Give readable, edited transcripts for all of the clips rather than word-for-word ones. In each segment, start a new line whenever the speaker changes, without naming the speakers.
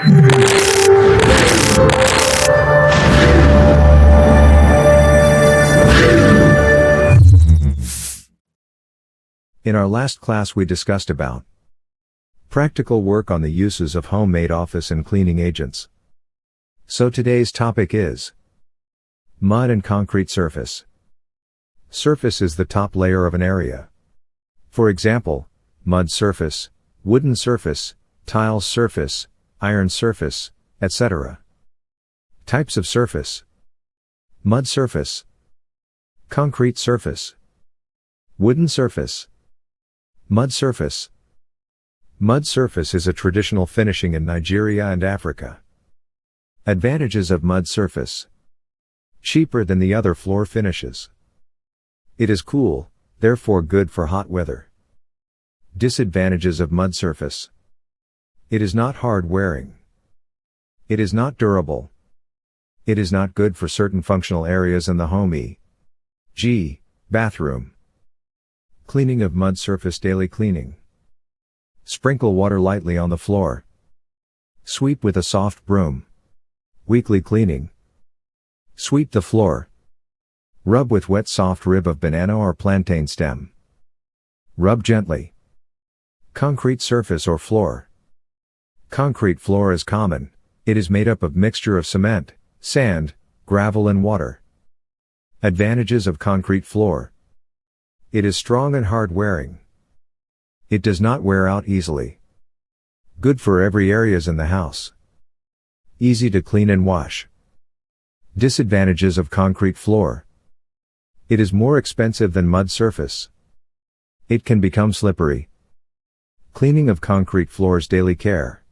In our last class we discussed about practical work on the uses of homemade office and cleaning agents. So today's topic is mud and concrete surface. Surface is the top layer of an area. For example, mud surface, wooden surface, tile surface, iron surface, etc. Types of surface: mud surface, concrete surface, wooden surface. Mud surface. Mud surface is a traditional finishing in Nigeria and Africa. Advantages of mud surface: cheaper than the other floor finishes. It is cool, therefore good for hot weather. Disadvantages of mud surface: it is not hard wearing. It is not durable. It is not good for certain functional areas in the home, e.g., bathroom. Cleaning of mud surface: daily cleaning. Sprinkle water lightly on the floor. Sweep with a soft broom. Weekly cleaning. Sweep the floor. Rub with wet soft rib of banana or plantain stem. Rub gently. Concrete surface or floor. Concrete floor is common. It is made up of mixture of cement, sand, gravel and water. Advantages of concrete floor: it is strong and hard wearing. It does not wear out easily. Good for every areas in the house. Easy to clean and wash. Disadvantages of concrete floor: it is more expensive than mud surface. It can become slippery. Cleaning of concrete floors: daily care.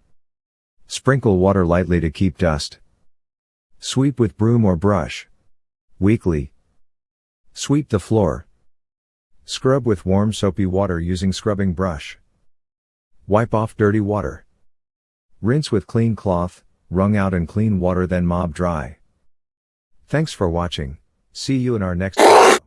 Sprinkle water lightly to keep dust. Sweep with broom or brush. Weekly. Sweep the floor. Scrub with warm soapy water using scrubbing brush. Wipe off dirty water. Rinse with clean cloth, wrung out in clean water then mob dry. Thanks for watching. See you in our next video.